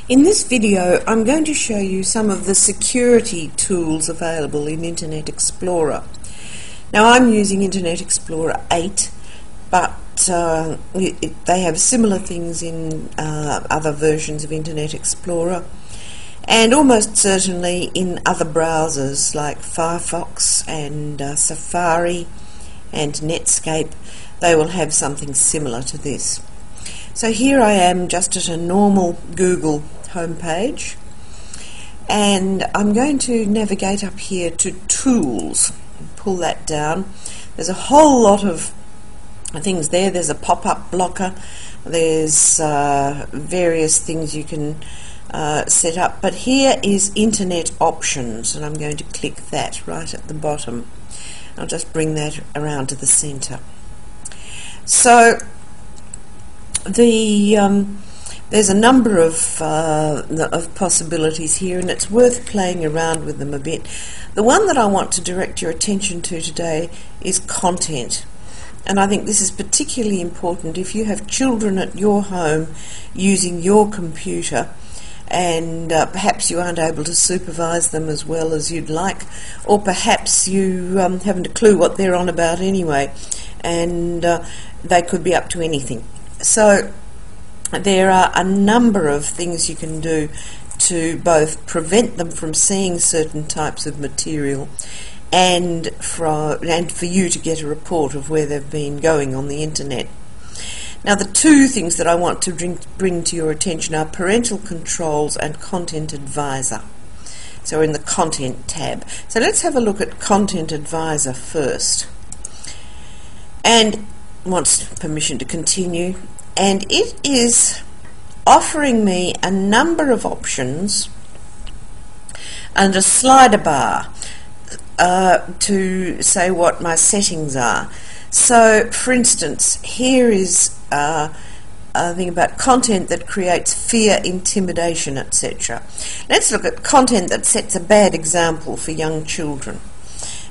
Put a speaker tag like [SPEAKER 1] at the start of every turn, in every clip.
[SPEAKER 1] In this video, I'm going to show you some of the security tools available in Internet Explorer. Now, I'm using Internet Explorer 8, but they have similar things in other versions of Internet Explorer, and almost certainly in other browsers like Firefox and Safari and Netscape. They will have something similar to this. So here I am just at a normal Google homepage, and I'm going to navigate up here to Tools. Pull that down. There's a whole lot of things there. There's a pop-up blocker. There's various things you can set up, but here is Internet Options, and I'm going to click that right at the bottom. I'll just bring that around to the center. So there's a number of possibilities here, and it's worth playing around with them a bit. The one that I want to direct your attention to today is content, and I think this is particularly important if you have children at your home using your computer, and perhaps you aren't able to supervise them as well as you'd like, or perhaps you haven't a clue what they're on about anyway, and they could be up to anything. So there are a number of things you can do to both prevent them from seeing certain types of material and for you to get a report of where they've been going on the internet. Now, the two things that I want to bring to your attention are Parental Controls and Content Advisor. So we're in the Content tab. So let's have a look at Content Advisor first. And wants permission to continue, and it is offering me a number of options and a slider bar to say what my settings are. So, for instance, here is a thing about content that creates fear, intimidation, etc. Let's look at content that sets a bad example for young children.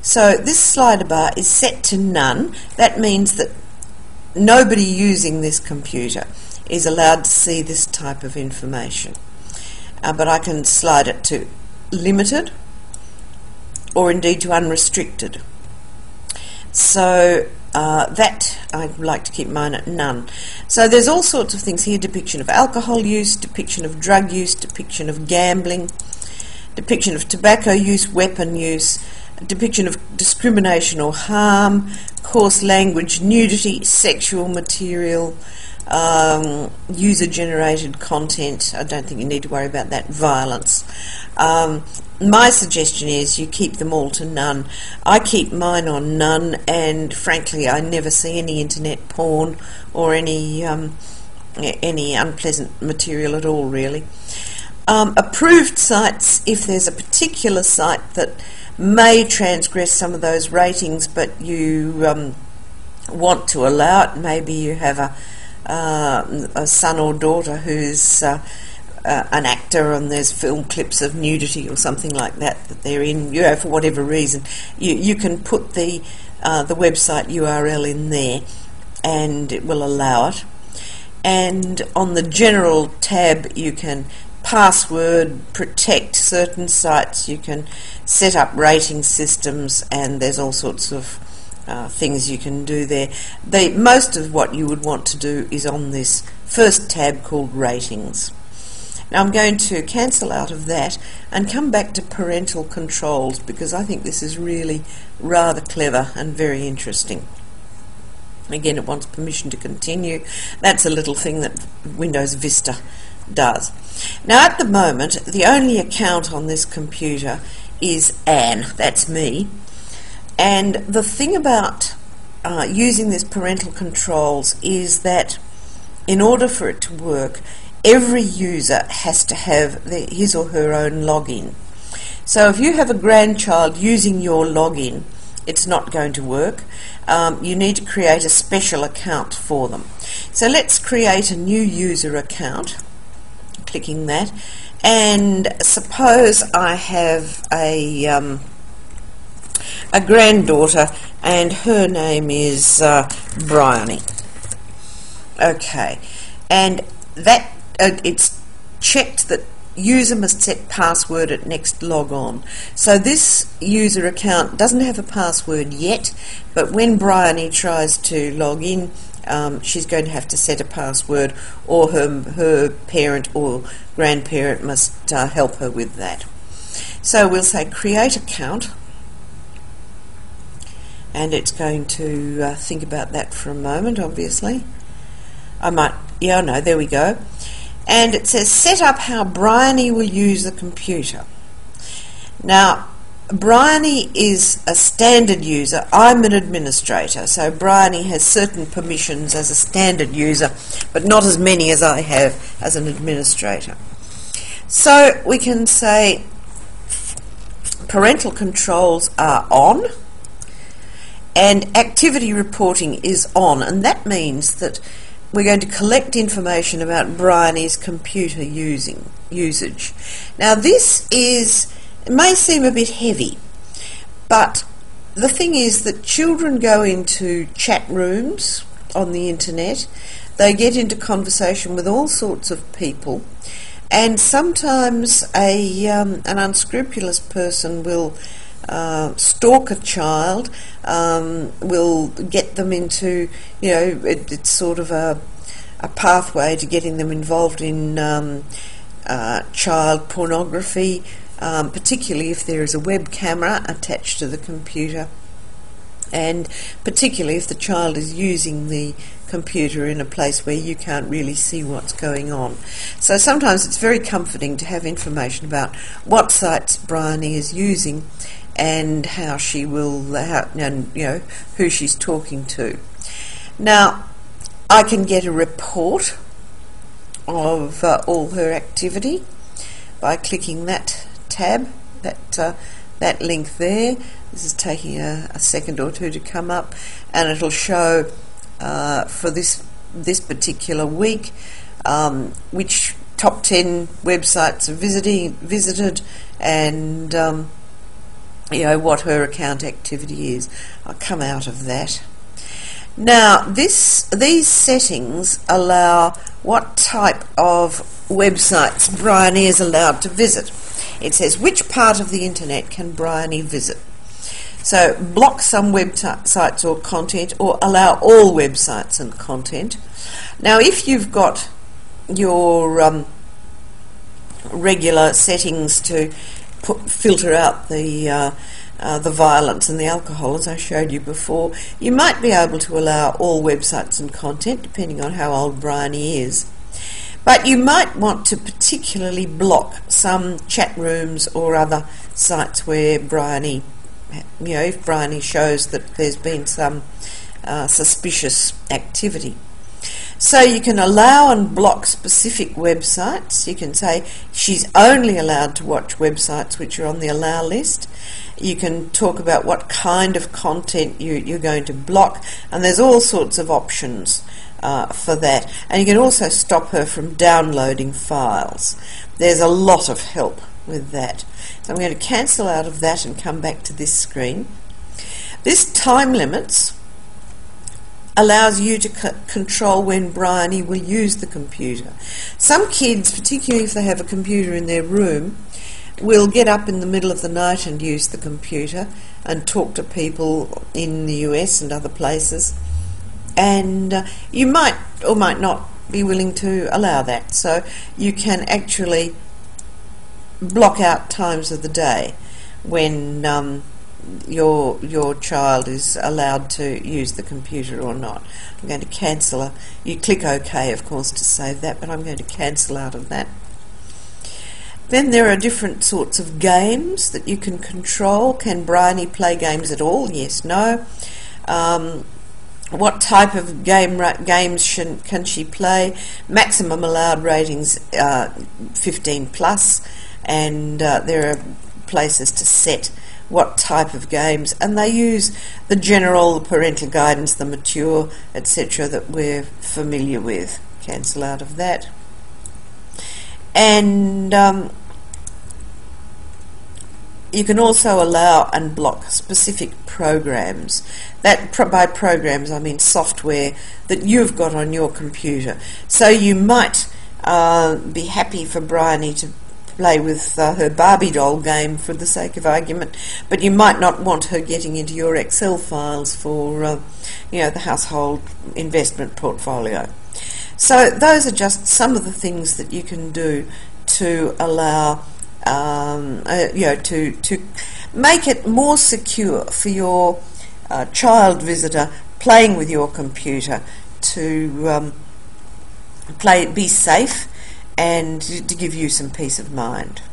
[SPEAKER 1] So this slider bar is set to none. That means that nobody using this computer is allowed to see this type of information. But I can slide it to limited or indeed to unrestricted. So that I'd like to keep mine at none. So there's all sorts of things here: depiction of alcohol use, depiction of drug use, depiction of gambling, depiction of tobacco use, weapon use, depiction of discrimination or harm, coarse language, nudity, sexual material, user-generated content. I don't think you need to worry about that. Violence. My suggestion is you keep them all to none. I keep mine on none, and frankly I never see any internet porn or any unpleasant material at all, really. Approved sites, if there's a particular site that may transgress some of those ratings, but you want to allow it. Maybe you have a son or daughter who's an actor, and there's film clips of nudity or something like that they're in. For whatever reason, you can put the website URL in there, and it will allow it. And on the general tab, you can password protect certain sites, you can set up rating systems, and there's all sorts of things you can do there. Most of what you would want to do is on this first tab called Ratings. Now I'm going to cancel out of that and come back to Parental Controls, because I think this is really rather clever and very interesting. Again, it wants permission to continue. That's a little thing that Windows Vista does. Now at the moment, the only account on this computer is Anne, that's me, and the thing about using this Parental Controls is that in order for it to work, every user has to have his or her own login. So if you have a grandchild using your login, it's not going to work. You need to create a special account for them. So let's create a new user account, clicking that, and suppose I have a granddaughter and her name is Bryony. Okay, and that it's checked that user must set password at next log on. So this user account doesn't have a password yet, but when Bryony tries to log in, she's going to have to set a password, or her parent or grandparent must help her with that. So we'll say create account, and it's going to think about that for a moment, obviously. There we go. And it says set up how Bryony will use the computer. Now, Bryony is a standard user. I'm an administrator, so Bryony has certain permissions as a standard user, but not as many as I have as an administrator. So we can say parental controls are on, and activity reporting is on, and that means that we're going to collect information about Bryony's computer usage. Now this it may seem a bit heavy, but the thing is that children go into chat rooms on the internet, they get into conversation with all sorts of people, and sometimes an unscrupulous person will stalk a child, will get them into, it's sort of a pathway to getting them involved in child pornography, particularly if there is a web camera attached to the computer, and particularly if the child is using the computer in a place where you can't really see what's going on. So sometimes it's very comforting to have information about what sites Bryony is using and how she will, who she's talking to. Now, I can get a report of all her activity by clicking that tab, that link there. This is taking a second or two to come up, and it'll show for this particular week which top 10 websites are visited, and what her account activity is. I'll come out of that. Now these settings allow what type of websites Bryony is allowed to visit. It says which part of the internet can Bryony visit. So block some websites or content, or allow all websites and content. Now if you've got your regular settings to filter out the violence and the alcohol, as I showed you before, you might be able to allow all websites and content, depending on how old Bryony is. But you might want to particularly block some chat rooms or other sites where Bryony, if Bryony shows that there's been some suspicious activity. So you can allow and block specific websites. You can say she's only allowed to watch websites which are on the allow list. You can talk about what kind of content you're going to block, and there's all sorts of options for that. And you can also stop her from downloading files. There's a lot of help with that. So I'm going to cancel out of that and come back to this screen. This time limits allows you to control when Bryony will use the computer. Some kids, particularly if they have a computer in their room, will get up in the middle of the night and use the computer and talk to people in the US and other places, and you might or might not be willing to allow that. So you can actually block out times of the day when your child is allowed to use the computer or not. I'm going to cancel. You click OK, of course, to save that, but I'm going to cancel out of that. Then there are different sorts of games that you can control. Can Bryony play games at all? Yes, no. What type of games can she play? Maximum allowed ratings 15 plus, and there are places to set what type of games, and they use the general, the parental guidance, the mature, etc. that we're familiar with. Cancel out of that. And you can also allow and block specific programs. That by programs I mean software that you've got on your computer. So you might be happy for Bryony to play with her Barbie doll game for the sake of argument, but you might not want her getting into your Excel files for the household investment portfolio. So those are just some of the things that you can do to allow to make it more secure for your child visitor playing with your computer to be safe and to give you some peace of mind.